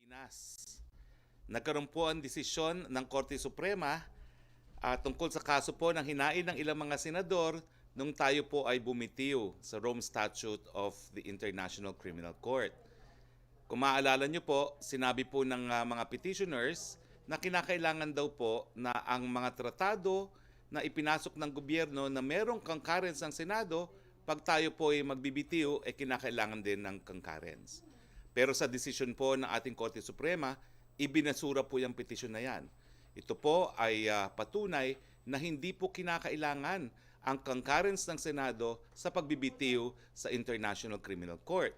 Pilipinas. Nagkaroon po ang desisyon ng Korte Suprema tungkol sa kaso po ng hinain ng ilang mga senador nung tayo po ay bumitiw sa Rome Statute of the International Criminal Court. Kung maaalala nyo po, sinabi po ng mga petitioners na kinakailangan daw po na ang mga tratado na ipinasok ng gobyerno na merong concurrence ng Senado, pag tayo po ay magbibitiw, kinakailangan din ng concurrence. Pero sa desisyon po ng ating Korte Suprema, ibinasura po yung petisyon na yan. Ito po ay patunay na hindi po kinakailangan ang concurrence ng Senado sa pagbibitiw sa International Criminal Court.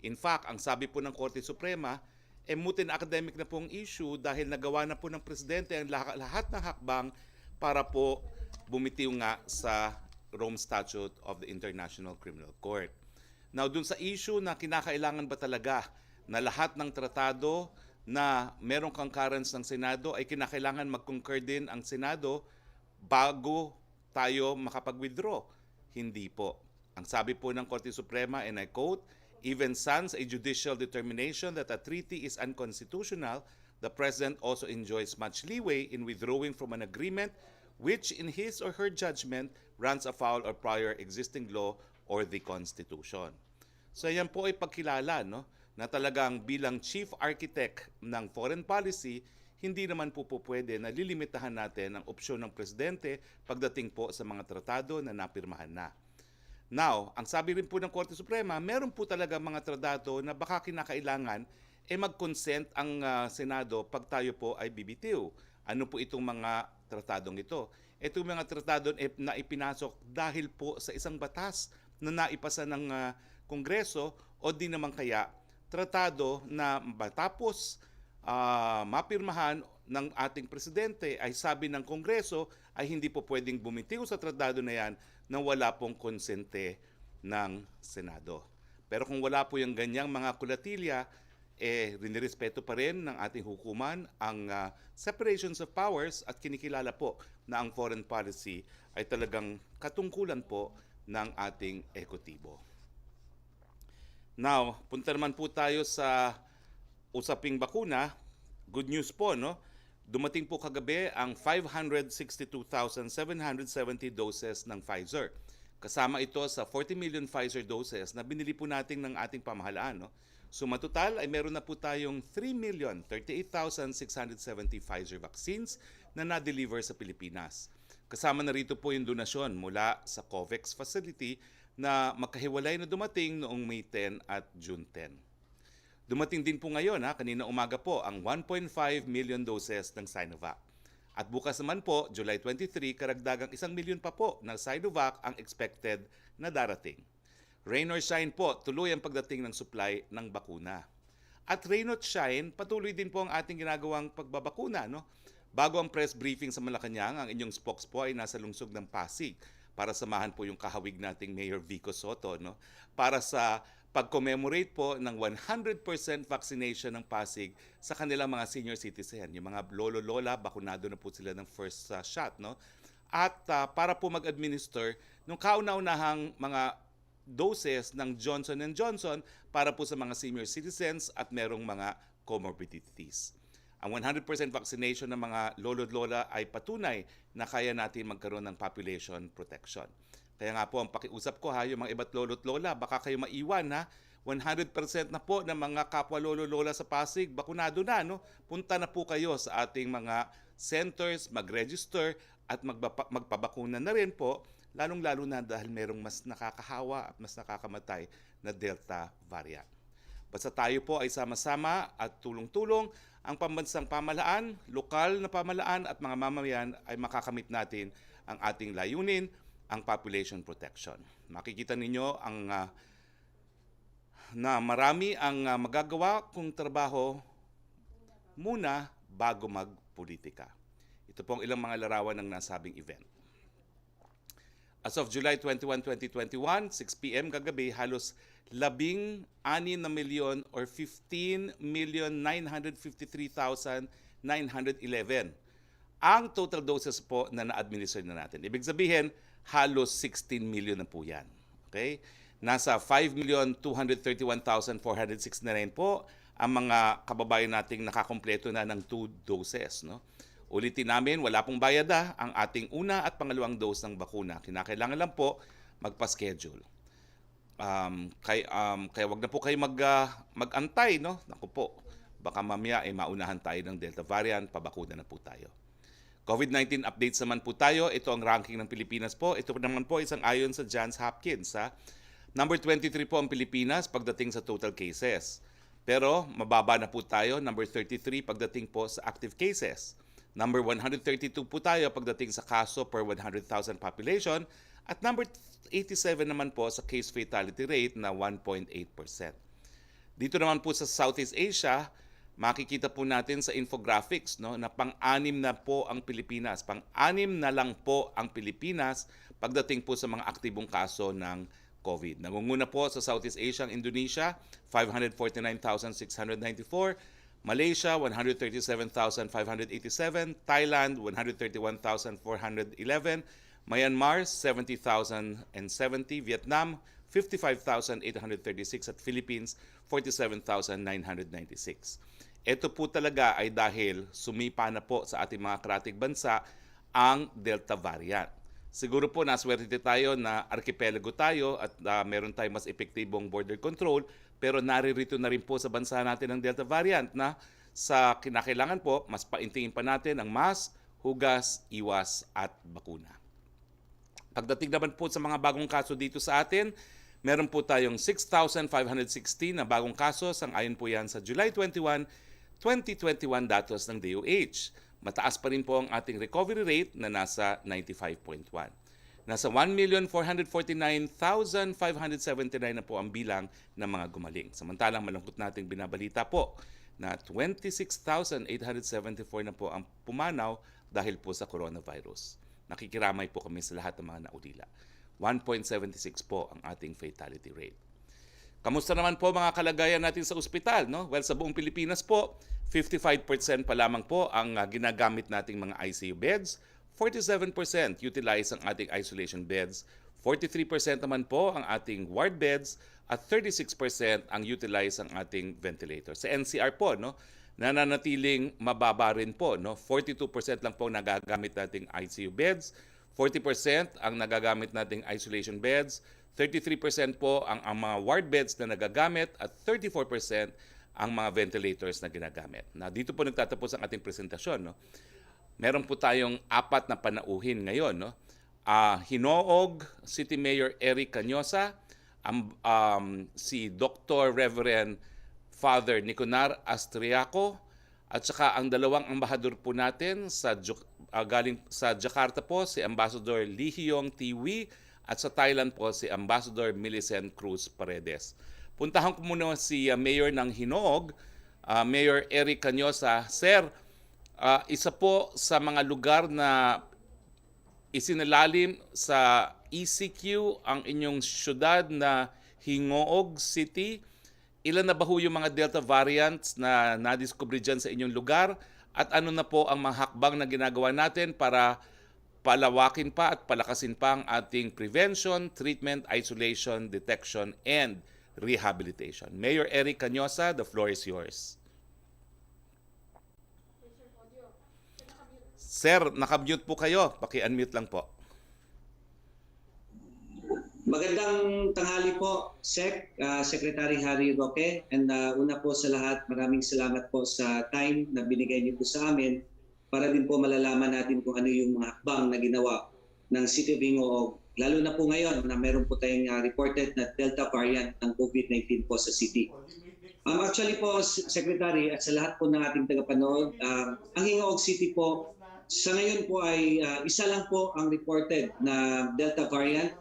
In fact, ang sabi po ng Korte Suprema, moot and academic na pong issue dahil nagawa na po ng Presidente ang lahat ng hakbang para po bumitiw nga sa Rome Statute of the International Criminal Court. Now, dun sa issue na kinakailangan ba talaga na lahat ng tratado na merong concurrence ng Senado ay kinakailangan mag-concur din ang Senado bago tayo makapag-withdraw? Hindi po. Ang sabi po ng Korte Suprema, and I quote, "Even sans a judicial determination that a treaty is unconstitutional, the President also enjoys much leeway in withdrawing from an agreement which in his or her judgment runs afoul of prior existing law or the Constitution." So yan po ay pagkilala, no, na talagang bilang chief architect ng foreign policy, hindi naman po pwede na lilimitahan natin ang opsyon ng Presidente pagdating po sa mga tratado na napirmahan na. Now, ang sabi rin po ng Korte Suprema, meron po talaga mga tratado na baka kinakailangan mag-consent ang Senado pag tayo po ay bibitiw. Ano po itong mga tratadong ito? Itong mga tratado na ipinasok dahil po sa isang batas na naipasa ng Kongreso o di naman kaya tratado na matapos mapirmahan ng ating Presidente ay sabi ng Kongreso ay hindi po pwedeng bumitiw sa tratado na yan nang wala pong konsente ng Senado. Pero kung wala po yung ganyang mga kulatilya, rinirespeto pa rin ng ating hukuman ang separations of powers at kinikilala po na ang foreign policy ay talagang katungkulan po ng ating ekotibo. Now, punta naman po tayo sa usaping bakuna. Good news po, no? Dumating po kagabi ang 562,770 doses ng Pfizer. Kasama ito sa 40 million Pfizer doses na binili po natin ng ating pamahalaan, no? So matotal ay meron na po tayong 3,038,670 Pfizer vaccines na na-deliver sa Pilipinas. Kasama na rito po yung donasyon mula sa COVAX facility na magkahiwalay na dumating noong May 10 at June 10. Dumating din po ngayon, kanina umaga po, ang 1.5 million doses ng Sinovac. At bukas naman po, July 23, karagdagang 1 milyon pa po ng Sinovac ang expected na darating. Rain or shine po, tuloy ang pagdating ng supply ng bakuna. At rain or shine, patuloy din po ang ating ginagawang pagbabakuna, no? Bago ang press briefing sa Malacanang, ang inyong spokespo ay nasa lungsod ng Pasig para samahan po yung kahawig nating Mayor Vico Soto, no? Para sa pag-commemorate po ng 100% vaccination ng Pasig sa kanilang mga senior citizen. Yung mga lolo-lola, bakunado na po sila ng first shot, no? At para po mag-administer ng kauna-unahang mga doses ng Johnson & Johnson para po sa mga senior citizens at merong mga comorbidities. Ang 100% vaccination ng mga lolo-lola ay patunay na kaya natin magkaroon ng population protection. Kaya nga po ang pakiusap ko yung mga iba't lolo't lola, baka kayo maiwan 100% na po ng mga kapwa lolo-lola sa Pasig, bakunado na, no? Punta na po kayo sa ating mga centers, mag-register at magpabakuna na rin po, lalong-lalo na dahil merong mas nakakahawa at mas nakakamatay na Delta variant. Basta tayo po ay sama-sama at tulong-tulong, ang pambansang pamahalaan, lokal na pamahalaan at mga mamamayan ay makakamit natin ang ating layunin, ang population protection. Makikita ninyo na marami ang magagawa kung trabaho muna bago magpolitika. Ito pong ilang mga larawan ng nasabing event. As of July 21, 2021, 6 p.m. kagabi, halos 16 na milyon or 15,953,911 ang total doses po na na-administer na natin. Ibig sabihin, halos 16 million na po yan. Okay? Nasa 5,231,469 po ang mga kababayan nating nakakumpleto na ng 2 doses. No? Ulitin namin, wala pong bayad ang ating una at pangalawang dose ng bakuna. Kinakailangan lang po magpa-schedule. Kaya wag na po kayo mag-antay. No? Naku po, baka mamaya maunahan tayo ng Delta variant, pabakuna na po tayo. COVID-19 updates naman po tayo. Ito ang ranking ng Pilipinas po. Ito naman po isang ayon sa Johns Hopkins. Number 23 po ang Pilipinas pagdating sa total cases. Pero mababa na po tayo, number 33 pagdating po sa active cases. Number 132 po tayo pagdating sa kaso per 100,000 population. At number 87 naman po sa case fatality rate na 1.8%. Dito naman po sa Southeast Asia, makikita po natin sa infographics na pang-anim na po ang Pilipinas. Pang-anim na lang po ang Pilipinas pagdating po sa mga aktibong kaso ng COVID. Nangunguna po sa Southeast Asia ang Indonesia, 549,694. Malaysia, 137,587. Thailand, 131,411. Myanmar, 70,070. Vietnam, 55,836 at Philippines, 47,996. Ito po talaga ay dahil sumipa na po sa ating mga karatig bansa ang Delta variant. Siguro po naswerte tayo na archipelago tayo at meron tayong mas epektibong border control, pero naririto na rin po sa bansa natin ang Delta variant na sa kinakailangan po, mas paintingin pa natin ang mask, hugas, iwas at bakuna. Pagdating naman po sa mga bagong kaso dito sa atin, meron po tayong 6,516 na bagong kaso. Sang-ayon po yan sa July 21, 2021 datos ng DOH. Mataas pa rin po ang ating recovery rate na nasa 95.1. Nasa 1,449,579 na po ang bilang ng mga gumaling. Samantalang malungkot nating binabalita po na 26,874 na po ang pumanaw dahil po sa coronavirus. Nakikiramay po kami sa lahat ng mga naulila. 1.76 po ang ating fatality rate. Kamusta naman po mga kalagayan natin sa ospital? No? Well, sa buong Pilipinas po, 55% pa lamang po ang ginagamit nating mga ICU beds. 47% utilize ang ating isolation beds. 43% naman po ang ating ward beds at 36% ang utilize ang ating ventilator. Sa NCR po, nananatiling mababa rin po. 42% lang po nagagamit nating ICU beds. 40% ang nagagamit nating isolation beds. 33% po ang mga ward beds na nagagamit at 34% ang mga ventilators na ginagamit. Na dito po nagtatapos ang ating presentasyon. Meron po tayong 4 na panauhin ngayon. Hinoog City Mayor Eric Cañosa, si Dr. Reverend Father Niconar Astriaco, at saka ang dalawang ambahador po natin galing sa Jakarta po, si Ambassador Lee Hyong Tiwi, at sa Thailand po si Ambassador Millicent Cruz Paredes. Puntahan ko muna si Mayor ng Hinoog, Mayor Eric Cañosa. Sir, isa po sa mga lugar na isinalalim sa ECQ ang inyong syudad na Hinoog City. Ilan na ba ho yung mga Delta variants na nadiskubre dyan sa inyong lugar? At ano na po ang mga hakbang na ginagawa natin para palawakin pa at palakasin pa ang ating prevention, treatment, isolation, detection, and rehabilitation? Mayor Eric Cañosa, the floor is yours. Sir, nakamute po kayo. Paki-unmute lang po. Magandang tanghali po, Secretary Harry Roque. And una po sa lahat, maraming salamat po sa time na binigay niyo po sa amin para din po malalaman natin kung ano yung mga hakbang na ginawa ng City of Hinoog. Lalo na po ngayon na meron po tayong reported na Delta variant ng COVID-19 po sa city. Actually po, Secretary, at sa lahat po ng ating tagapanood, ang Hinoog City po, sa ngayon po ay isa lang po ang reported na Delta variant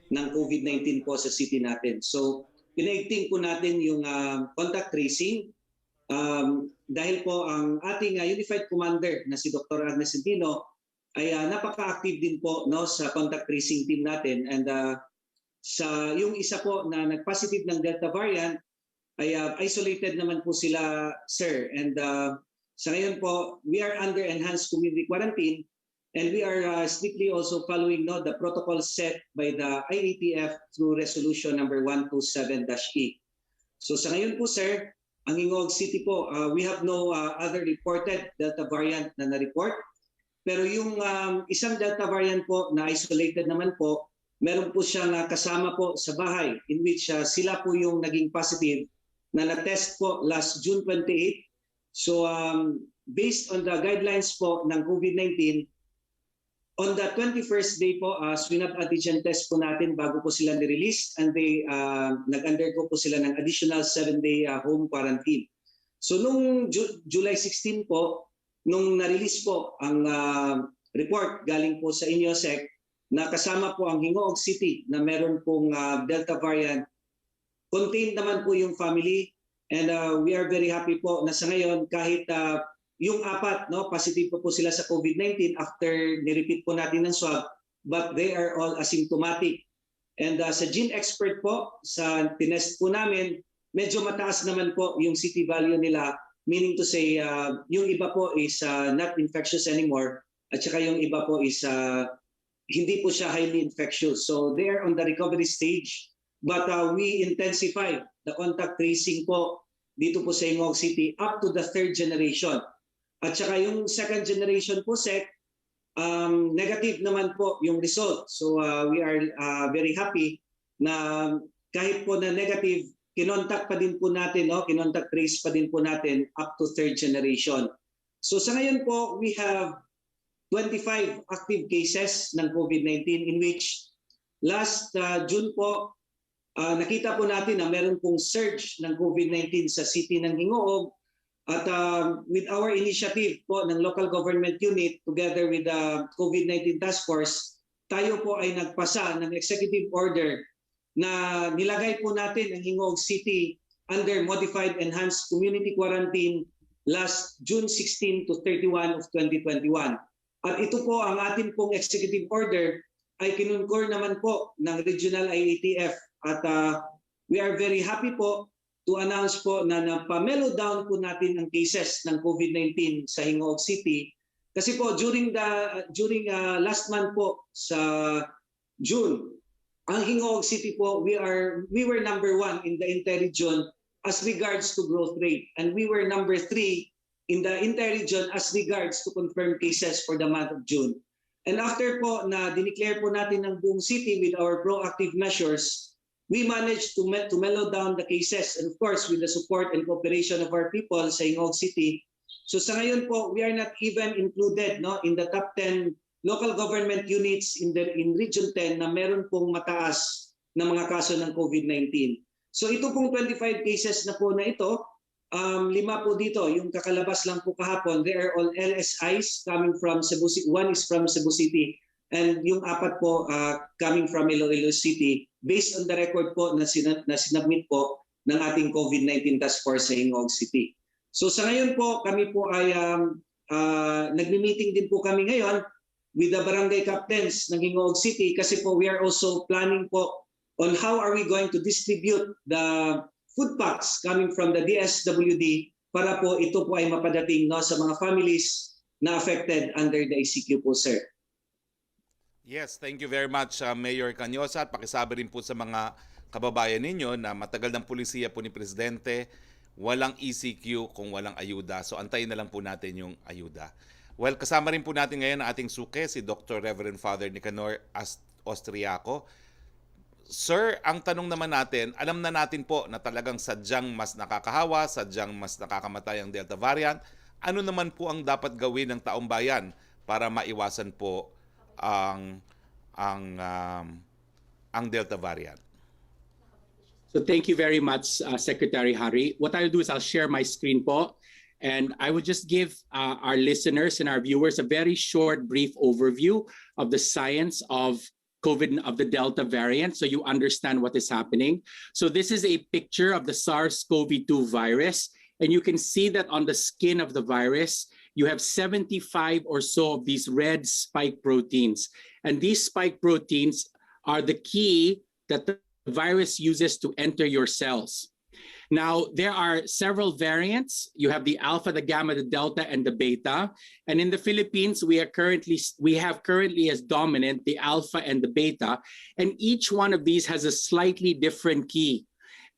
ng COVID-19 po sa city natin. So, pinaigting po natin yung contact tracing dahil po ang ating Unified Commander na si Dr. Agnes Centino ay napaka-active din po sa contact tracing team natin. And sa yung isa po na nag-positive ng Delta variant ay isolated naman po sila, sir. And sa ngayon po, we are under enhanced community quarantine. And we are strictly also following the protocol set by the IATF through resolution number 127-E. So sa ngayon po, sir, ang Ingog City po, we have no other reported Delta variant na na-report. Pero yung isang Delta variant po na isolated naman po, meron po siyang kasama po sa bahay in which sila po yung naging positive na na-test po last June 28. So based on the guidelines po ng COVID-19, on the 21st day po, swab antigen test po natin bago po sila ni-release, and they nag-undergo po sila ng additional 7-day home quarantine. So nung July 16 po, nung na-release po ang report galing po sa inyo, Sec, na kasama po ang Hingoog City na meron pong Delta variant, contained naman po yung family, and we are very happy po na sa ngayon kahit yung apat, no, positive po sila sa COVID-19 after ni-repeat po natin ng swab, but they are all asymptomatic. And sa gene expert po, sa tinest po namin, medyo mataas naman po yung CT value nila, meaning to say, yung iba po is not infectious anymore, at saka yung iba po is hindi po siya highly infectious. So they are on the recovery stage, but we intensify the contact tracing po dito po sa Ingog City up to the 3rd generation. At saka yung 2nd generation po, Sec, negative naman po yung result. So we are very happy na kahit po na negative, kinontak pa din po natin, no? Kinontak trace pa din po natin up to 3rd generation. So sa ngayon po, we have 25 active cases ng COVID-19 in which last June po, nakita po natin na meron pong surge ng COVID-19 sa city ng Hingoog. At with our initiative po ng local government unit together with the COVID-19 task force, tayo po ay nagpasa ng executive order na nilagay po natin ang Hingoog City under modified enhanced community quarantine last June 16 to 31 of 2021. At ito po ang atin pong executive order ay kinunkor naman po ng regional IATF, at we are very happy po to announce po na napamelo down po natin ang cases ng COVID-19 sa Hingoog City. Kasi po during last month po sa June, ang Hingoog City po, we were number 1 in the inter-region as regards to growth rate, and we were number 3 in the inter-region as regards to confirmed cases for the month of June. And after po na dineclare po natin ng buong city with our proactive measures, we managed to mellow down the cases, and of course with the support and cooperation of our people sa Ingog City. So sa ngayon po, we are not even included, no, in the top 10 local government units in Region 10 na meron pong mataas na mga kaso ng COVID-19. So ito pong 25 cases na po na ito, 5 po dito, yung kakalabas lang po kahapon, they are all LSIs coming from Cebu City. 1 is from Cebu City, and yung 4 po coming from Iloilo City, based on the record po na sinubmit po ng ating COVID-19 task force sa Ingog City. So sa ngayon po, kami po ay nagmi-meeting din po kami ngayon with the barangay captains ng Ingog City, kasi po we are also planning po on how are we going to distribute the food packs coming from the DSWD para po ito po ay mapadating, no, sa mga families na affected under the ICQ po, sir. Yes, thank you very much, Mayor Canyosa. At pakisabi rin po sa mga kababayan ninyo na matagal ng pulisiya po ni Presidente, walang ECQ kung walang ayuda. So antayin na lang po natin yung ayuda. Well, kasama rin po natin ngayon ang ating suke, si Dr. Reverend Father Nicanor Austriaco. Sir, ang tanong naman natin, alam na natin po na talagang sadyang mas nakakahawa, sadyang mas nakakamatay ang Delta variant. Ano naman po ang dapat gawin ng taong bayan para maiwasan po ang Delta variant? So thank you very much, Secretary Harry. What I'll do is I'll share my screen po, and I will just give our listeners and our viewers a very short, brief overview of the science of COVID, of the Delta variant, so you understand what is happening. So this is a picture of the SARS-CoV-2 virus, and you can see that on the skin of the virus, you have 75 or so of these red spike proteins. And these spike proteins are the key that the virus uses to enter your cells. Now, there are several variants. You have the alpha, the gamma, the delta, and the beta. And in the Philippines, we have currently as dominant the alpha and the beta. And each one of these has a slightly different key.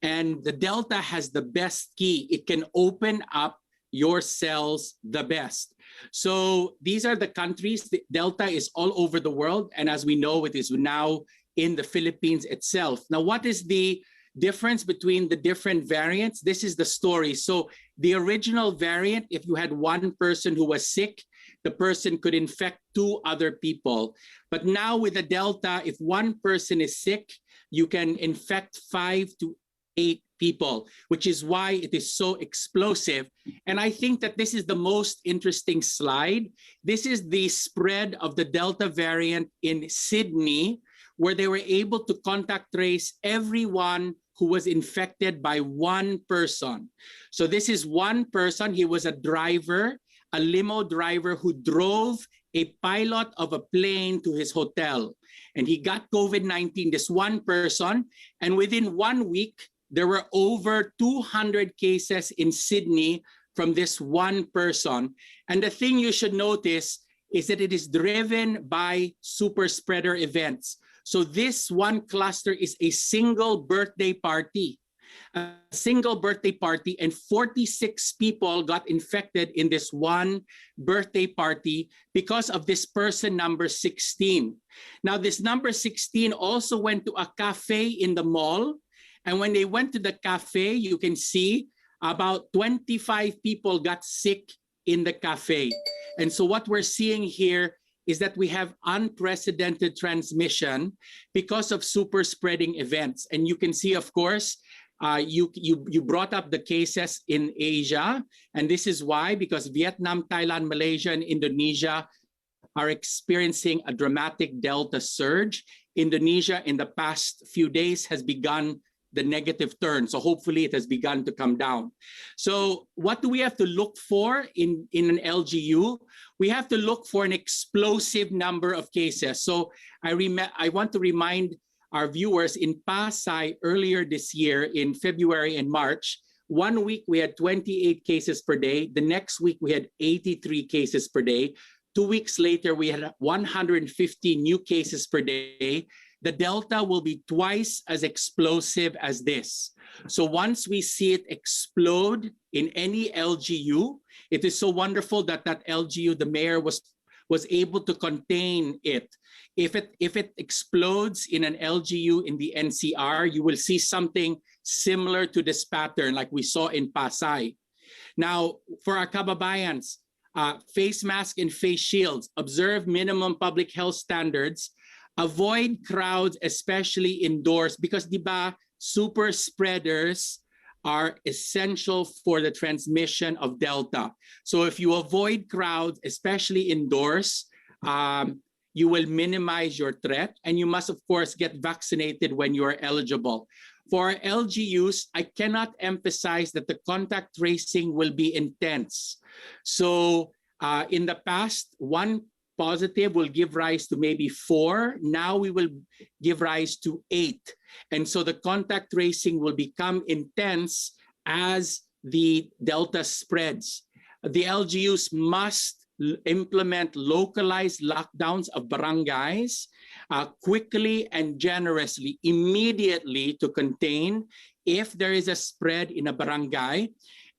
And the Delta has the best key. It can open up your cells the best. So these are the countries. The Delta is all over the world. And as we know, it is now in the Philippines itself. Now, what is the difference between the different variants? This is the story. So the original variant, if you had one person who was sick, the person could infect 2 other people. But now with the Delta, if one person is sick, you can infect 5 to 8 people, which is why it is so explosive. And I think that this is the most interesting slide. This is the spread of the Delta variant in Sydney, where they were able to contact trace everyone who was infected by one person. So this is one person. He was a driver, a limo driver who drove a pilot of a plane to his hotel. And he got COVID-19, this one person. And within 1 week, there were over 200 cases in Sydney from this one person. And the thing you should notice is that it is driven by super spreader events. So this one cluster is a single birthday party. A single birthday party, and 46 people got infected in this one birthday party because of this person number 16. Now, this number 16 also went to a cafe in the mall. And when they went to the cafe, you can see about 25 people got sick in the cafe. And so what we're seeing here is that we have unprecedented transmission because of super spreading events. And you can see, of course, you brought up the cases in Asia. And this is why, because Vietnam, Thailand, Malaysia, and Indonesia are experiencing a dramatic Delta surge. Indonesia in the past few days has begun the negative turn. So hopefully it has begun to come down. So what do we have to look for in an LGU? We have to look for an explosive number of cases. So I want to remind our viewers, in Pasay earlier this year in February and March, 1 week we had 28 cases per day. The next week we had 83 cases per day. 2 weeks later, we had 150 new cases per day. The Delta will be twice as explosive as this. So once we see it explode in any LGU, it is so wonderful that that LGU, the mayor was able to contain it. If it explodes in an LGU in the NCR, you will see something similar to this pattern like we saw in Pasay. Now, for our kababayans, face mask and face shields, observe minimum public health standards, avoid crowds, especially indoors, because diba, super spreaders are essential for the transmission of Delta. So if you avoid crowds, especially indoors, you will minimize your threat, and you must, of course, get vaccinated when you are eligible. For LGUs, I cannot emphasize that the contact tracing will be intense. So in the past, one positive will give rise to maybe 4. Now we will give rise to 8. And so the contact tracing will become intense as the Delta spreads. The LGUs must implement localized lockdowns of barangays quickly and generously, immediately, to contain if there is a spread in a barangay.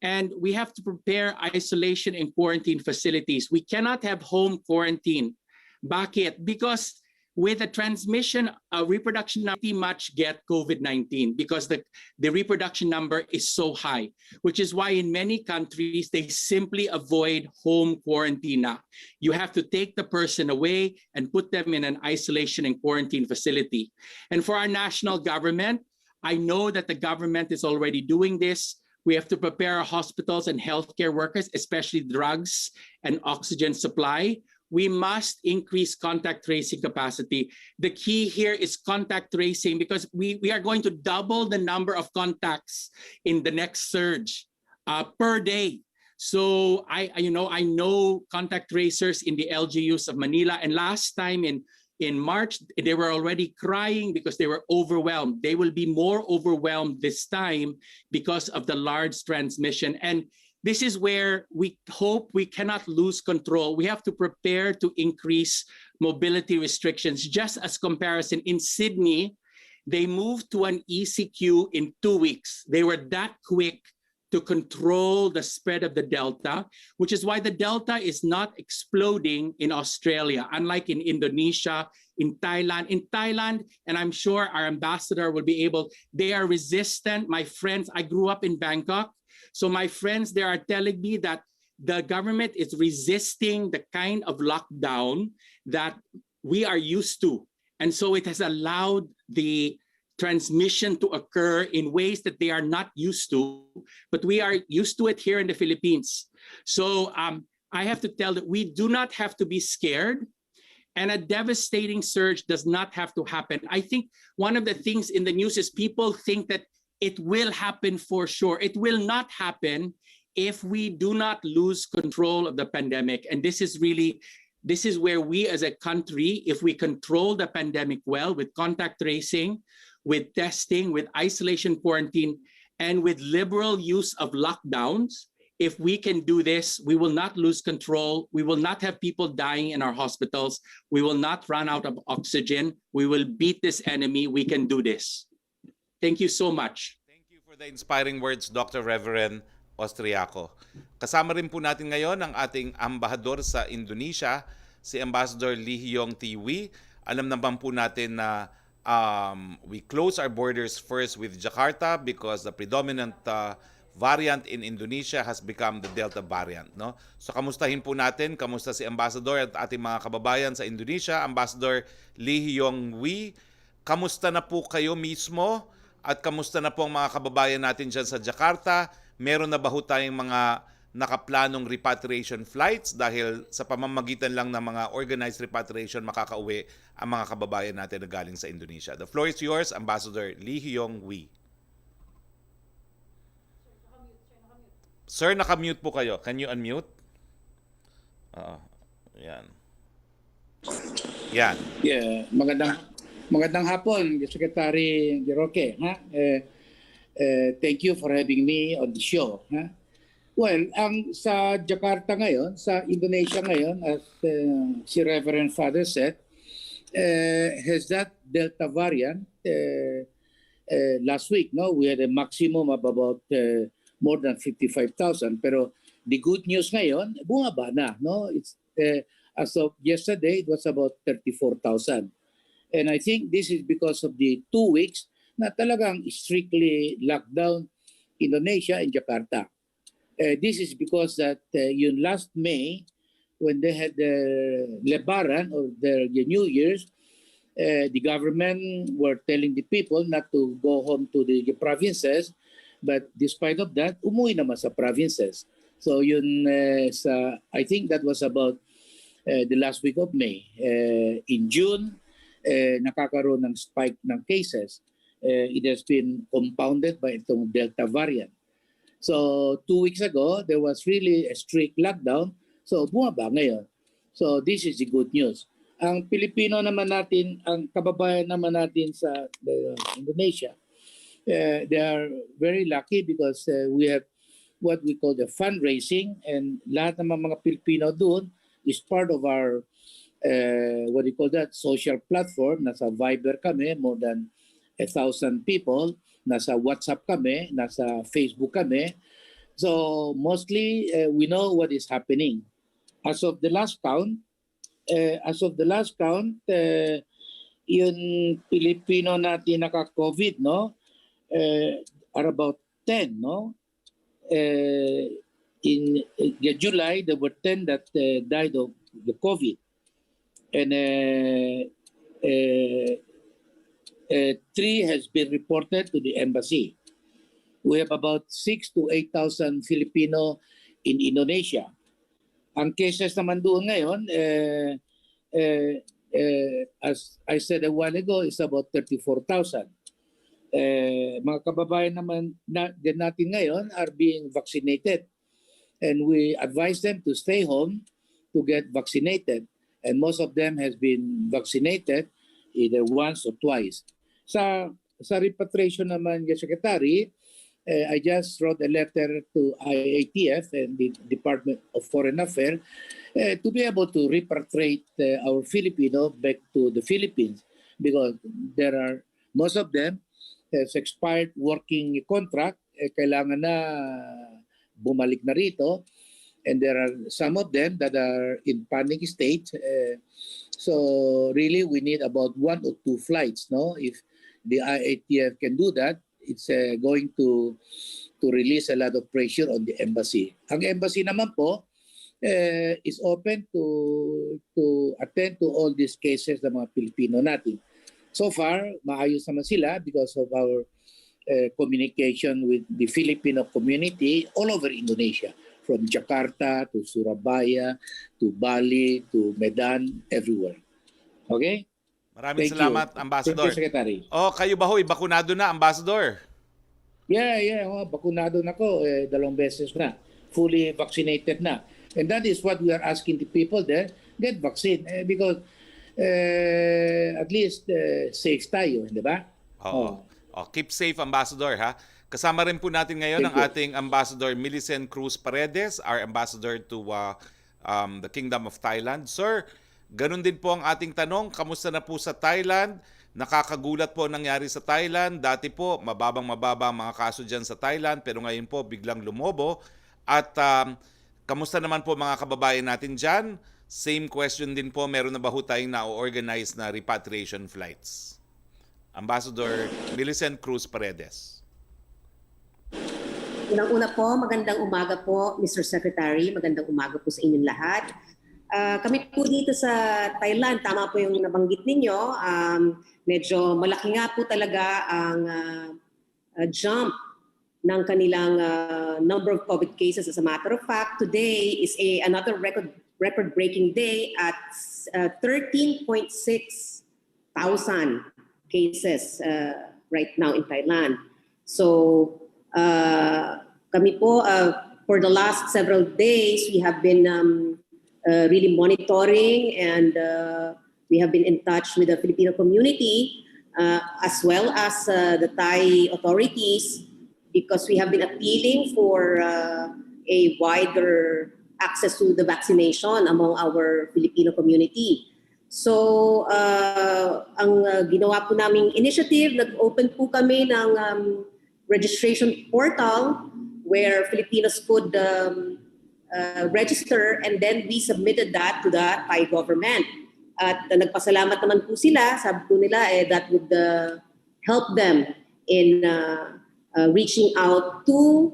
And we have to prepare isolation and quarantine facilities. We cannot have home quarantine. Bakit? Because with the transmission, reproduction pretty much get COVID-19 because the reproduction number is so high, which is why in many countries, they simply avoid home quarantine. You have to take the person away and put them in an isolation and quarantine facility. And for our national government, I know that the government is already doing this. We have to prepare our hospitals and healthcare workers, especially drugs and oxygen supply. We must increase contact tracing capacity. The key here is contact tracing because we are going to double the number of contacts in the next surge per day. So I know contact tracers in the LGUs of Manila, and last time in March, they were already crying because they were overwhelmed. They will be more overwhelmed this time because of the large transmission. And this is where we hope we cannot lose control. We have to prepare to increase mobility restrictions. Just as comparison, in Sydney, They moved to an ECQ in 2 weeks. They were that quick to control the spread of the Delta, which is why the Delta is not exploding in Australia, unlike in Indonesia, in Thailand. In Thailand, and I'm sure our ambassador will be able, they are resistant. My friends, I grew up in Bangkok, so my friends there are telling me that the government is resisting the kind of lockdown that we are used to. And so it has allowed the transmission to occur in ways that they are not used to, but we are used to it here in the Philippines. So I have to tell that we do not have to be scared, and a devastating surge does not have to happen. I think one of the things in the news is people think that it will happen for sure. It will not happen if we do not lose control of the pandemic. And this is where we as a country, if we control the pandemic well with contact tracing, with testing, with isolation quarantine, and with liberal use of lockdowns, if we can do this, we will not lose control. We will not have people dying in our hospitals. We will not run out of oxygen. We will beat this enemy. We can do this. Thank you so much. Thank you for the inspiring words, Dr. Reverend Austriaco. Kasama rin po natin ngayon ang ating ambahador sa Indonesia, si Ambassador Lee Hyong Tiwi. Alam naman po natin na we close our borders first with Jakarta because the predominant variant in Indonesia has become the Delta variant. No? So kamustahin po natin, kamusta si Ambassador at ating mga kababayan sa Indonesia. Ambassador Lee Hyong Wi, kamusta na po kayo mismo at kamusta na po ang mga kababayan natin dyan sa Jakarta? Meron na ba ho tayong mga nakaplanong repatriation flights dahil sa pamamagitan lang ng mga organized repatriation makakauwi ang mga kababayan natin na galing sa Indonesia? The floor is yours, Ambassador Lee Hyong Wi. Sir, nakamute po kayo. Can you unmute? Yan. Yan. Yeah, magandang hapon, Secretary Roque. Thank you for having me on the show. Well, sa Jakarta ngayon, sa Indonesia ngayon, as si Reverend Father said, has that Delta variant. Last week, no, we had a maximum of about more than 55,000. Pero the good news ngayon, bumaba na. No? It's, as of yesterday, it was about 34,000. And I think this is because of the 2 weeks na talagang strictly lockdown Indonesia and Jakarta. This is because that yun last May, when they had the Lebaran or the New Year's, the government were telling the people not to go home to the provinces, but despite of that, umuwi naman sa provinces. So yun, I think that was about the last week of May. In June, nakakaroon ng spike ng cases. It has been compounded by itong Delta variant. So 2 weeks ago, there was really a strict lockdown. So bumaba ngayon. So this is the good news. Ang Pilipino naman natin, ang kababayan naman natin sa Indonesia, they are very lucky because we have what we call the fundraising, and lahat ng mga Pilipino doon is part of our what do you call that, social platform. Nasa Viber kami, more than 1,000 people. Nasa WhatsApp kami, nasa Facebook kami. So mostly we know what is happening. As of the last count, yung Pilipino natin naka-COVID, no, are about 10, no. In July, there were 10 that died of the COVID, and 3 has been reported to the embassy. We have about 6,000 to 8,000 Filipino in Indonesia. Ang cases naman doon ngayon, as I said a while ago, is about 34,000. Mga kababayan naman din natin ngayon are being vaccinated. And we advise them to stay home to get vaccinated. And most of them has been vaccinated either once or twice. Sa repatriation naman, Secretary, I just wrote a letter to IATF and the Department of Foreign Affairs to be able to repatriate our Filipino back to the Philippines, because there are Most of them has expired working contract, kailangan na bumalik na rito. And there are some of them that are in panic state. So really, we need about 1 or 2 flights. No, if the IATF can do that, it's going to release a lot of pressure on the embassy. Ang embassy naman po is open to attend to all these cases ng mga Pilipino natin. So far, maayos naman sila because of our communication with the Filipino community all over Indonesia, from Jakarta to Surabaya to Bali to Medan, everywhere. Okay? Maraming Thank salamat, you. Ambassador. Thank you, Secretary. Oh, kayo ba hoy, bakunado na, Ambassador? Yeah. Bakunado na ko 2 beses na. Fully vaccinated na. And that is what we are asking the people there, get vaccine. Because at least safe tayo, di ba? Oo. Oh, keep safe, Ambassador, ha? Kasama rin po natin ngayon ang ating Ambassador Millicent Cruz Paredes, our Ambassador to the Kingdom of Thailand. Sir, ganun din po ang ating tanong. Kamusta na po sa Thailand? Nakakagulat po ang nangyari sa Thailand. Dati po, mababang-mababa ang mga kaso dyan sa Thailand, pero ngayon po, biglang lumobo. At kamusta naman po mga kababayan natin dyan? Same question din po, meron na ba ho tayong na-organize na repatriation flights? Ambassador Millicent Cruz Paredes. Unang-una po, magandang umaga po, Mr. Secretary. Magandang umaga po sa inyong lahat. Kami po dito sa Thailand, tama po yung nabanggit ninyo, medyo malaki nga po talaga ang jump ng kanilang number of COVID cases. As a matter of fact, today is another record-breaking day at 13.6 thousand cases right now in Thailand. So kami po, for the last several days, we have been really monitoring and we have been in touch with the Filipino community as well as the Thai authorities, because we have been appealing for a wider access to the vaccination among our Filipino community. So, ang ginawa po naming initiative, nag-open po kami ng registration portal where Filipinos could register, and then we submitted that to the Thai government. At nagpasalamat naman po sila, sabi po nila that would help them in reaching out to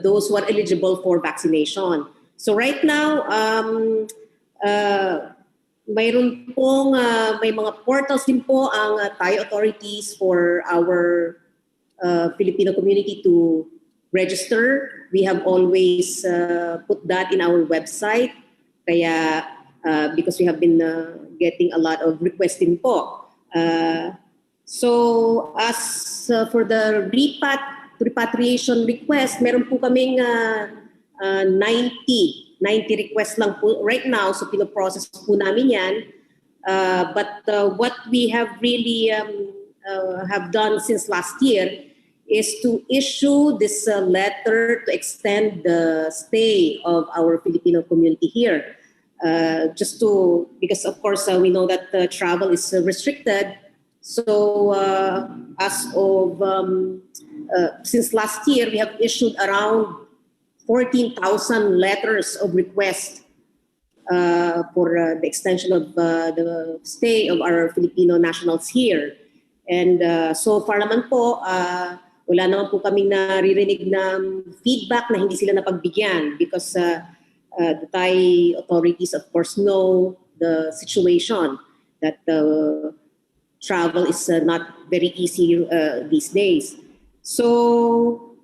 those who are eligible for vaccination. So right now, mayroon pong may mga portals din po ang Thai authorities for our Filipino community to register. We have always put that in our website. Kaya because we have been getting a lot of requesting po. So as for the repatriation request, meron po kaming 90 requests lang po right now. So pinoprocess po namin yan. But what we have really have done since last year is to issue this letter to extend the stay of our Filipino community here. Just to, because of course we know that travel is restricted. So as of, since last year, we have issued around 14,000 letters of request for the extension of the stay of our Filipino nationals here. And so far naman po, wala naman po kaming naririnig na feedback na hindi sila napagbigyan, because the Thai authorities of course know the situation, that travel is not very easy these days. So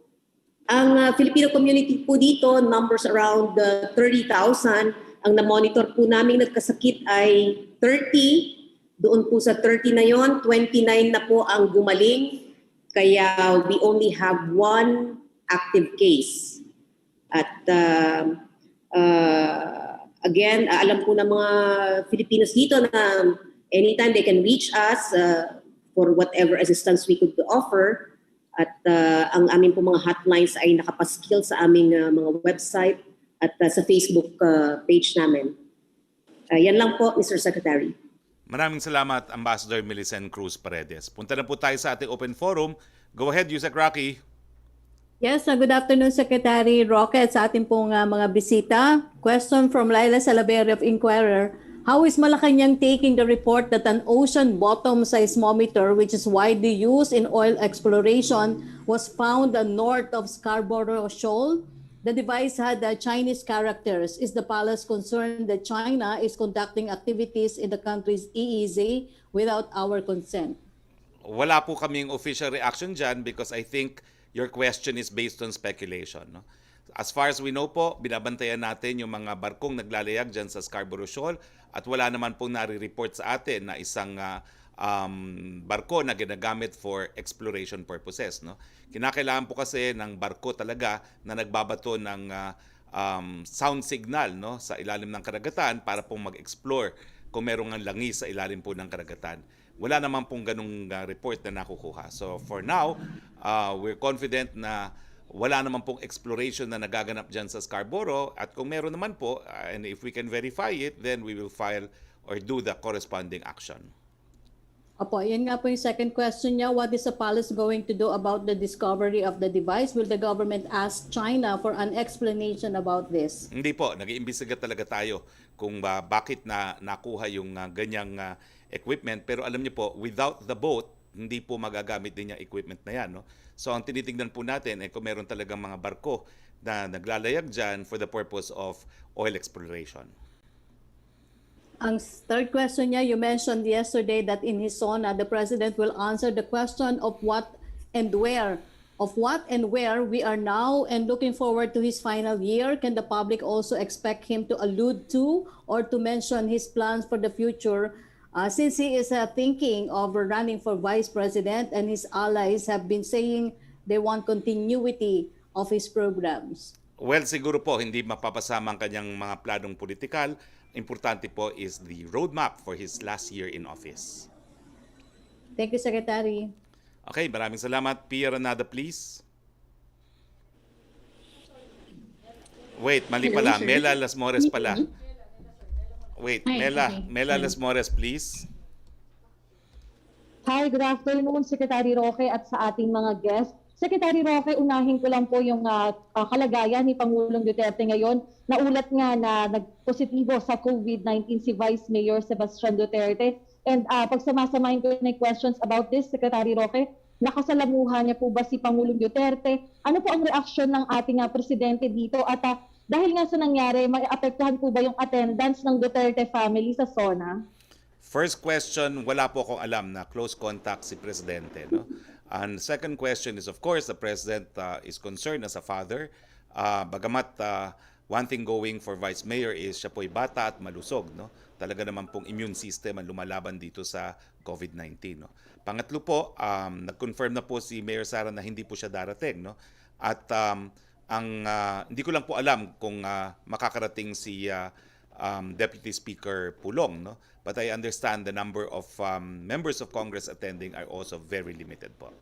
ang Filipino community po dito, numbers around 30,000. Ang na-monitor po namin nagkasakit ay 30. Doon po sa 30 na yon, 29 na po ang gumaling. Kaya we only have 1 active case. At again, alam po ng mga Filipinos dito na anytime they can reach us for whatever assistance we could offer. At ang aming po mga hotlines ay nakapaskil sa aming mga website at sa Facebook page namin. Yan lang po, Mr. Secretary. Maraming salamat, Ambassador Millicent Cruz Paredes. Punta na po tayo sa ating open forum. Go ahead, Yusek Roque. Yes, good afternoon, Secretary Roque, at sa ating pong mga bisita. Question from Laila Salaberry of Inquirer. How is Malacanang taking the report that an ocean bottom seismometer, which is widely used in oil exploration, was found north of Scarborough Shoal? The device had Chinese characters. Is the palace concerned that China is conducting activities in the country's EEZ without our consent? Wala po kaming official reaction dyan because I think your question is based on speculation. No? As far as we know po, binabantayan natin yung mga barkong naglalayag dyan sa Scarborough Shoal at wala naman pong nare-report sa atin na isang barko na ginagamit for exploration purposes. No? Kinakailangan po kasi ng barko talaga na nagbabato ng sound signal, no, sa ilalim ng karagatan para pong mag-explore kung merong langis sa ilalim po ng karagatan. Wala naman pong ganung report na nakukuha. So for now, we're confident na wala naman pong exploration na nagaganap dyan sa Scarborough, at kung meron naman po, and if we can verify it, then we will file or do the corresponding action. Opo, yan nga po yung second question niya. What is the palace going to do about the discovery of the device? Will the government ask China for an explanation about this? Hindi po, nag-iimbestiga talaga tayo kung bakit na nakuha yung ganyang equipment. Pero alam niyo po, without the boat, hindi po magagamit din yung equipment na yan. No? So ang tinitingnan po natin kung meron talagang mga barko na naglalayag dyan for the purpose of oil exploration. Ang third question niya, you mentioned yesterday that in his SONA, the President will answer the question of what and where we are now and looking forward to his final year. Can the public also expect him to allude to or to mention his plans for the future since he is thinking of running for Vice President and his allies have been saying they want continuity of his programs? Well, siguro po hindi mapapasama ang kanyang mga planong politikal. Importante po is the roadmap for his last year in office. Thank you, Secretary. Okay, maraming salamat. Pia Ranada, please. Wait, mali pala. Mela Las Mores pala. Wait, Mela Las Mores, please. Hi, good afternoon, Secretary Roque at sa ating mga guests. Secretary Roque, unahin ko lang po yung kalagayan ni Pangulong Duterte ngayon. Naulat nga na nagpositibo sa COVID-19 si Vice Mayor Sebastian Duterte. And pagsamasamahin ko na questions about this, Secretary Roque, nakasalamuhan niya po ba si Pangulong Duterte? Ano po ang reaksyon ng ating presidente dito? At dahil nga sa nangyari, maapektuhan po ba yung attendance ng Duterte family sa SONA? First question, wala po akong alam na close contact si Presidente. No? And second question is, of course, the President is concerned as a father. Bagamat one thing going for Vice Mayor is siya po'y bata at malusog. No? Talaga naman pong immune system ang lumalaban dito sa COVID-19. No? Pangatlo po, nag-confirm na po si Mayor Sara na hindi po siya darating. No? At hindi ko lang po alam kung makakarating si Deputy Speaker Pulong. No? But I understand the number of members of Congress attending are also very limited po.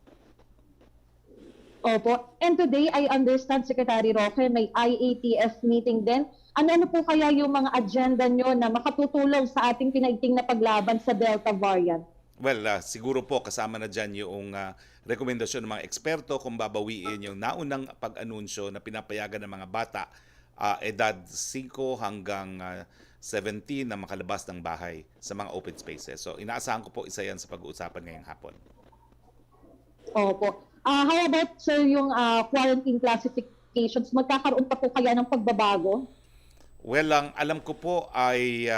Opo. And today, I understand, Secretary Roque, may IATF meeting din. Ano po kaya yung mga agenda nyo na makatutulong sa ating pinaigting na paglaban sa Delta variant? Well, siguro po kasama na dyan yung rekomendasyon ng mga eksperto kung babawiin yung naunang pag-anunsyo na pinapayagan ng mga bata edad 5 hanggang 17 na makalabas ng bahay sa mga open spaces. So inaasahan ko po isa yan sa pag-uusapan ngayong hapon. Opo. How about, sir, yung quarantine classifications? Magkakaroon pa po kaya ng pagbabago? Well, ang alam ko po ay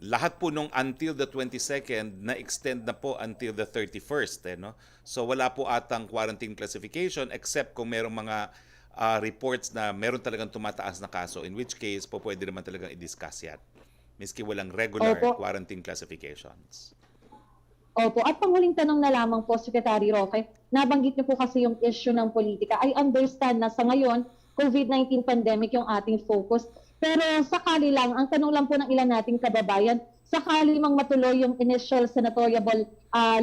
lahat po nung until the 22nd na-extend na po until the 31st. No? So wala po atang quarantine classification except kung merong mga reports na meron talagang tumataas na kaso, in which case po pwede naman talagang i-discuss yan. Miski walang regular quarantine classifications. Opo. At panghuling tanong na lamang po, Secretary Roque, nabanggit niyo po kasi yung issue ng politika. I understand na sa ngayon, COVID-19 pandemic yung ating focus. Pero sakali lang, ang tanong lang po ng ilan nating kababayan, sakali mang matuloy yung initial senatoriable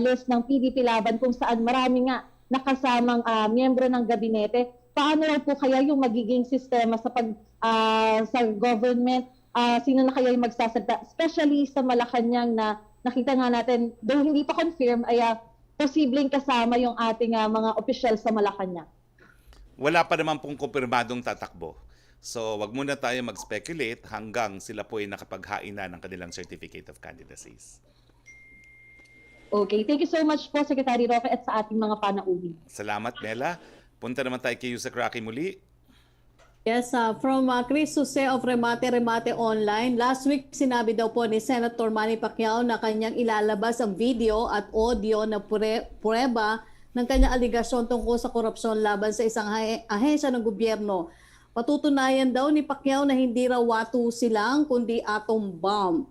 list ng PDP laban kung saan marami nga nakasamang miyembro ng gabinete, paano po kaya yung magiging sistema sa sa government sino na kaya yung magsasalita, especially sa Malacanang na nakita nga natin, though hindi pa confirm, ay posibleng kasama yung ating mga opisyal sa Malacanang. Wala pa naman pong kumpirmadong tatakbo. So, wag muna tayo mag-speculate hanggang sila po ay nakapaghain na ng kanilang Certificate of Candidacies. Okay, thank you so much po, Secretary Roque, at sa ating mga panauhin. Salamat, Mela. Punta naman tayo kay Yusek Roque muli. Yes, from Chris Jose of Remate Online. Last week, sinabi daw po ni Senator Manny Pacquiao na kanyang ilalabas ang video at audio na prueba ng kanyang aligasyon tungkol sa korupsyon laban sa isang ahensya ng gobyerno. Patutunayan daw ni Pacquiao na hindi raw watusi lang kundi atom bomb.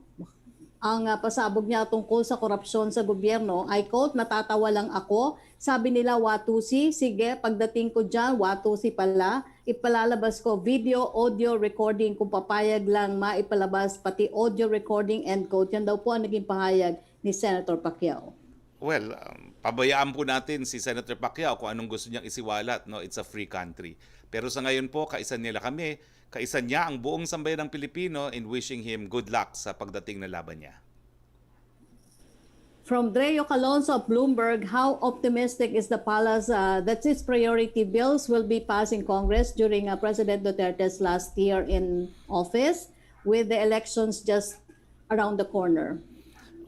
Ang pasabog niya tungkol sa korupsyon sa gobyerno, I quote, "Natatawa lang ako. Sabi nila watusi, sige, pagdating ko dyan, watusi pala. Ipalalabas ko video, audio recording kung papayag lang maipalabas, pati audio recording," end quote. Yan daw po ang naging pahayag ni Senator Pacquiao. Well, pabayaan po natin si Senator Pacquiao kung anong gusto niyang isiwalat. No? It's a free country. Pero sa ngayon po, kaisa nila kami, kaisa niya ang buong sambayan ng Pilipino in wishing him good luck sa pagdating na laban niya. From Dreo Calonzo of Bloomberg, how optimistic is the palace that its priority bills will be passed in Congress during President Duterte's last year in office with the elections just around the corner?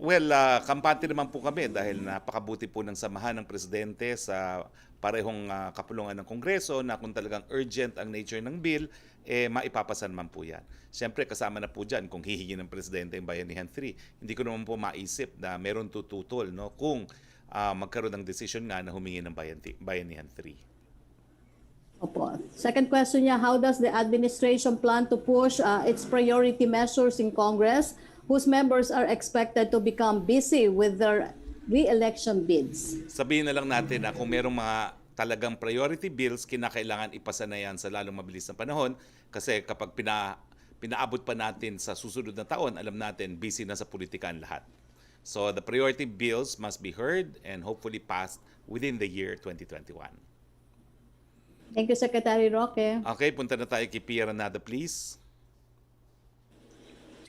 Well, kampante naman po kami dahil napakabuti po ng samahan ng Presidente sa parehong kapulungan ng Kongreso na kung talagang urgent ang nature ng bill, maipapasa naman po yan. Siyempre, kasama na po dyan kung hihingi ng Presidente yung Bayanihan 3. Hindi ko naman po maisip na meron tututol no, kung magkaroon ng decision nga na humingi ng Bayanihan 3. Opo. Second question niya, how does the administration plan to push its priority measures in Congress whose members are expected to become busy with their re-election bids? Sabihin na lang natin na kung merong mga talagang priority bills, kinakailangan ipasa na yan sa lalong mabilis na panahon kasi kapag pinaabot pa natin sa susunod na taon, alam natin busy na sa politika ang lahat. So the priority bills must be heard and hopefully passed within the year 2021. Thank you, Secretary Roque. Okay, punta na tayo kay Pia Ranada, please.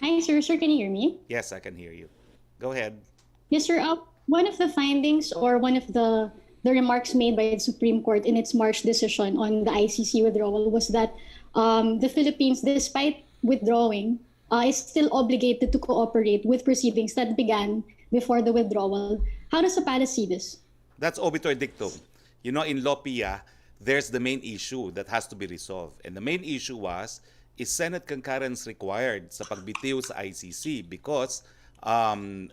Hi, sir. Sir, can you hear me? Yes, I can hear you. Go ahead. Yes, sir. One of the findings or one of the remarks made by the Supreme Court in its March decision on the ICC withdrawal was that the Philippines, despite withdrawing, is still obligated to cooperate with proceedings that began before the withdrawal. How does the palace see this? That's obiter dictum. You know, in law, Pia, there's the main issue that has to be resolved. And the main issue was, is Senate concurrence required sa pagbitiw sa ICC? Because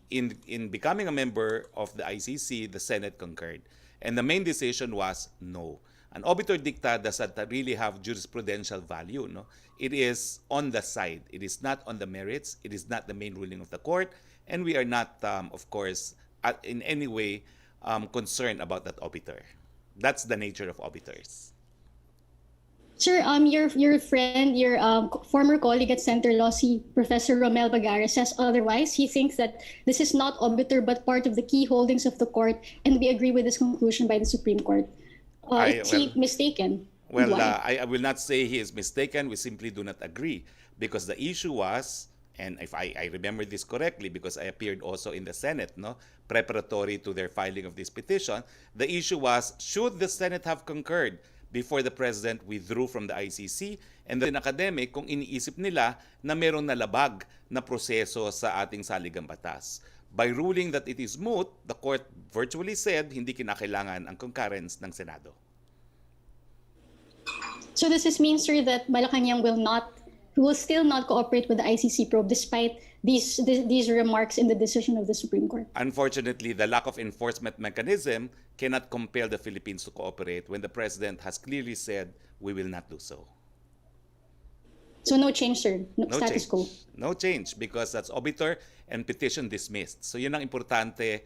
in becoming a member of the ICC, the Senate concurred. And the main decision was no. An obiter dicta doesn't really have jurisprudential value. No? It is on the side. It is not on the merits. It is not the main ruling of the court. And we are not, of course, in any way concerned about that obiter. That's the nature of obiters. Sir, your friend, your former colleague at Center Law, Professor Romel Bagara, says otherwise. He thinks that this is not obiter but part of the key holdings of the court, and we agree with this conclusion by the Supreme Court. Is he mistaken? Well, I will not say he is mistaken. We simply do not agree because the issue was, and if I remember this correctly, because I appeared also in the Senate, no, preparatory to their filing of this petition, the issue was, should the Senate have concurred before the President withdrew from the ICC? And then academic, kung iniisip nila na merong nalabag na proseso sa ating saligang batas. By ruling that it is moot, the court virtually said hindi kinakailangan ang concurrence ng Senado. So does this mean, sir, that Malacanang will still not cooperate with the ICC probe despite these remarks in the decision of the Supreme Court? Unfortunately, the lack of enforcement mechanism cannot compel the Philippines to cooperate when the President has clearly said we will not do so. So no change, sir? No status change. quo? No change because that's obiter and petition dismissed. So yun ang importante,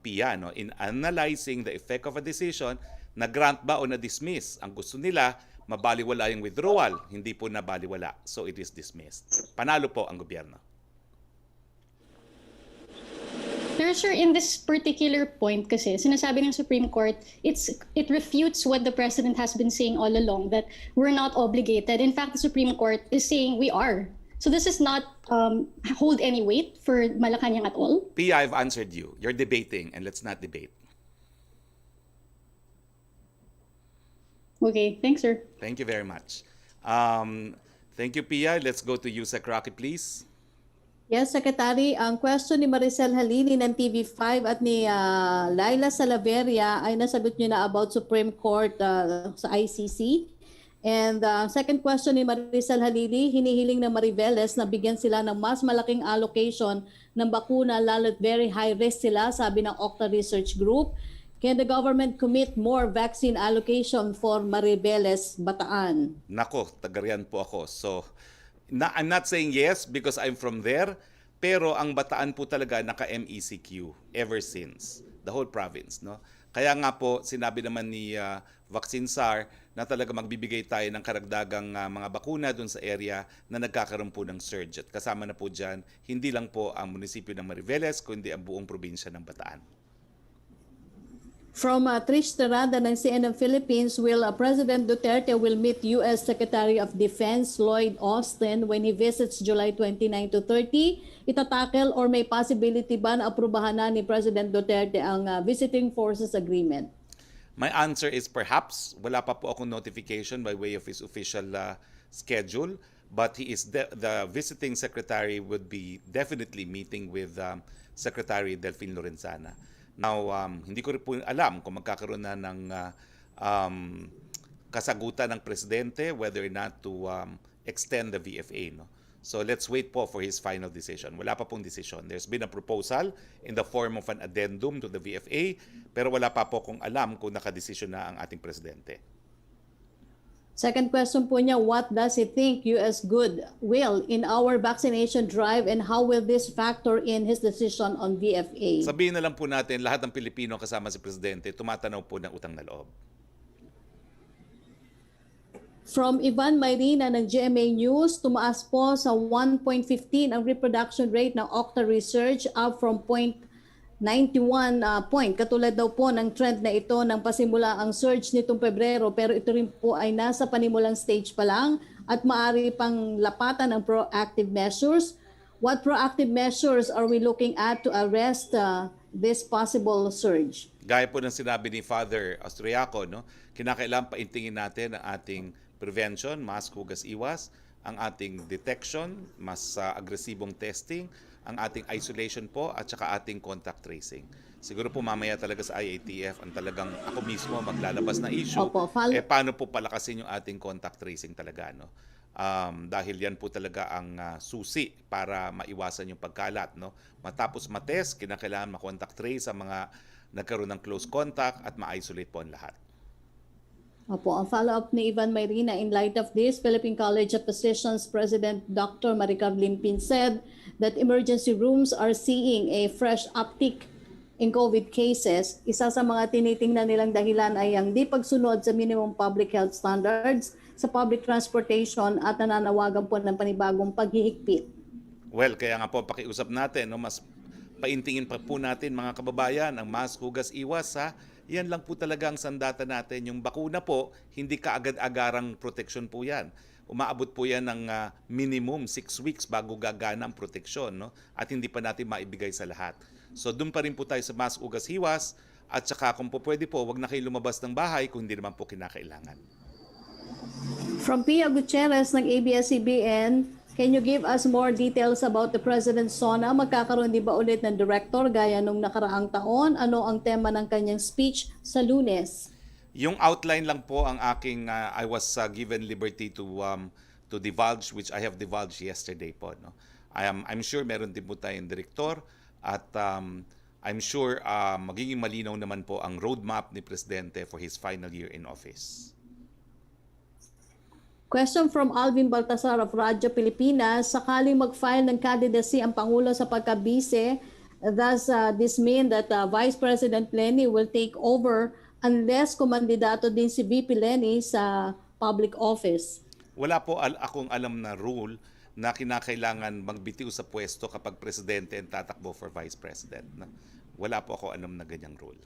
Pia, no? In analyzing the effect of a decision, na-grant ba o na-dismiss? Ang gusto nila, mabaliwala yung withdrawal. Hindi po nabaliwala. So it is dismissed. Panalo po ang gobyerno. Pero sir, in this particular point kasi, sinasabi ng Supreme Court, it refutes what the President has been saying all along, that we're not obligated. In fact, the Supreme Court is saying we are. So this is not hold any weight for Malacanang at all? Pia, I've answered you. You're debating, and let's not debate. Okay, thanks, sir. Thank you very much. Thank you, Pia. Let's go to you, Sec. Roque, please. Yes, Secretary. Ang question ni Maricel Halili ng TV5 at ni Laila Salaveria ay nasagot niyo na about Supreme Court sa ICC. And second question ni Maricel Halili, hinihiling ng Mariveles na bigyan sila ng mas malaking allocation ng bakuna lalo't very high risk sila, sabi ng Octa Research Group. Can the government commit more vaccine allocation for Mariveles, Bataan? Nako, tagarian po ako. So, I'm not saying yes because I'm from there, pero ang Bataan po talaga naka-MECQ ever since, the whole province. No? Kaya nga po, sinabi naman ni Vaccine SAR na talaga magbibigay tayo ng karagdagang mga bakuna doon sa area na nagkakaroon po ng surge. At kasama na po dyan, hindi lang po ang munisipyo ng Mariveles, kundi ang buong probinsya ng Bataan. From Trish Terada ng CNN Philippines, President Duterte will meet U.S. Secretary of Defense Lloyd Austin when he visits July 29 to 30. Itatakel or may possibility ba na aprubahan na ni President Duterte ang Visiting Forces Agreement? My answer is perhaps. Wala pa po akong notification by way of his official schedule, but he is the visiting secretary would be definitely meeting with Secretary Delfin Lorenzana. Now, hindi ko rin po alam kung magkakaroon na ng kasagutan ng presidente whether or not to extend the VFA. No? So let's wait po for his final decision. Wala pa pong decision. There's been a proposal in the form of an addendum to the VFA, pero wala pa po kung alam kung nakadesisyon na ang ating presidente. Second question po niya, what does he think U.S. goodwill in our vaccination drive and how will this factor in his decision on VFA? Sabihin na lang po natin, lahat ng Pilipino kasama si Presidente, tumatanaw po ng utang na loob. From Ivan Mayrina ng GMA News, tumaas po sa 1.15 ang reproduction rate ng Octa Research up from 0.91 point. Katulad daw po ng trend na ito nang pasimula ang surge nitong Pebrero, pero ito rin po ay nasa panimulang stage pa lang at maaari pang lapatan ng proactive measures. What proactive measures are we looking at to arrest this possible surge? Gaya po ng sinabi ni Father Austriaco, no? Kinakailangan paintingin natin ang ating prevention, mask, hugas, iwas, ang ating detection, mas agresibong testing, ang ating isolation po at saka ating contact tracing. Siguro po mamaya talaga sa IATF ang talagang ako mismo maglalabas na issue. Paano po palakasin yung ating contact tracing talaga, no? Dahil yan po talaga ang susi para maiwasan yung pagkalat, no? Matapos matest, kinakailangan ma-contact trace ang mga nagkaroon ng close contact at ma-isolate po ang lahat. Opo, ang follow-up ni Ivan Mayrina, in light of this, Philippine College of Physicians President Dr. Maricar Limpin said that emergency rooms are seeing a fresh uptick in COVID cases. Isa sa mga tinitingnan nilang dahilan ay ang di pagsunod sa minimum public health standards sa public transportation at nananawagan po ng panibagong paghihigpit. Well, kaya nga po pakiusap natin, no, mas paintingin pa po natin mga kababayan ang mask, hugas, iwas, ha? Yan lang po talaga ang sandata natin. Yung bakuna po, hindi kaagad-agarang protection po yan. Umaabot po yan ng minimum 6 weeks bago gagana ang proteksyon, no? At hindi pa natin maibigay sa lahat. So doon pa rin po tayo sa mask, hugas, hiwas. At saka kung po pwede po, wag na kayo lumabas ng bahay kung hindi naman po kinakailangan. From Pia Gutierrez ng ABS-CBN, can you give us more details about the President's SONA? Magkakaroon di ba ulit ng director gaya nung nakaraang taon? Ano ang tema ng kanyang speech sa Lunes? Yung outline lang po ang aking, I was given liberty to divulge, which I have divulged yesterday po. No? I'm sure meron din po tayong director at I'm sure magiging malinaw naman po ang roadmap ni Presidente for his final year in office. Question from Alvin Baltasar of Radyo Pilipinas. Sakaling mag-file ng candidacy ang Pangulo sa pagkabise, does this mean that Vice President Leni will take over unless kumandidato din si VP Leni sa public office? Wala po akong alam na rule na kinakailangan magbitiw sa pwesto kapag presidente ang tatakbo for vice president. Wala po ako alam na ganyang rule.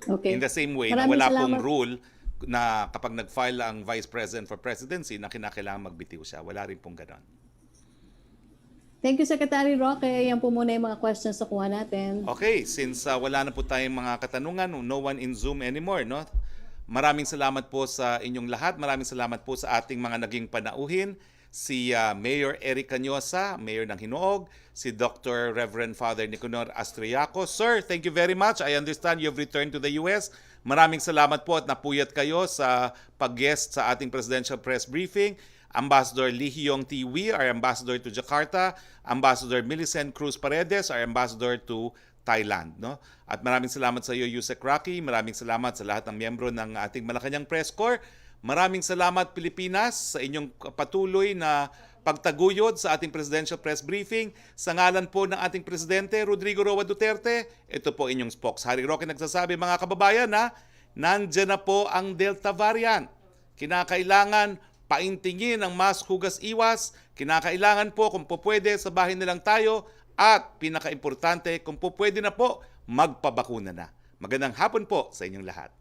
Okay. In the same way, Maraming wala salamat. pong rule na kapag nag-file ang vice president for presidency na kinakailangan magbitiw siya. Wala rin pong ganon. Thank you, Secretary Roque. Yan po muna yung mga questions na kuha natin. Okay, since wala na po tayong mga katanungan, no one in Zoom anymore, no? Maraming salamat po sa inyong lahat. Maraming salamat po sa ating mga naging panauhin. Si Mayor Eric Cañosa, Mayor ng Hinoog, si Dr. Reverend Father Nicanor Astriaco. Sir, thank you very much. I understand you've returned to the US. Maraming salamat po at napuyat kayo sa pag-guest sa ating presidential press briefing. Ambassador Lee Hyong Tiwi, our ambassador to Jakarta, Ambassador Millicent Cruz Paredes, our ambassador to Thailand, no? At maraming salamat sa iyo, Yusek Roque. Maraming salamat sa lahat ng miyembro ng ating Malacanang Press Corps. Maraming salamat, Pilipinas, sa inyong patuloy na pagtaguyod sa ating presidential press briefing. Sa ngalan po ng ating presidente, Rodrigo Roa Duterte, ito po inyong spokes. Harry Roque nagsasabi, mga kababayan, nandyan na po ang Delta variant. Kinakailangan paintingin ang mask, hugas, iwas. Kinakailangan po kung po pwede, sa bahay na lang tayo. At pinaka-importante, kung po pwede na po, magpabakuna na. Magandang hapon po sa inyong lahat.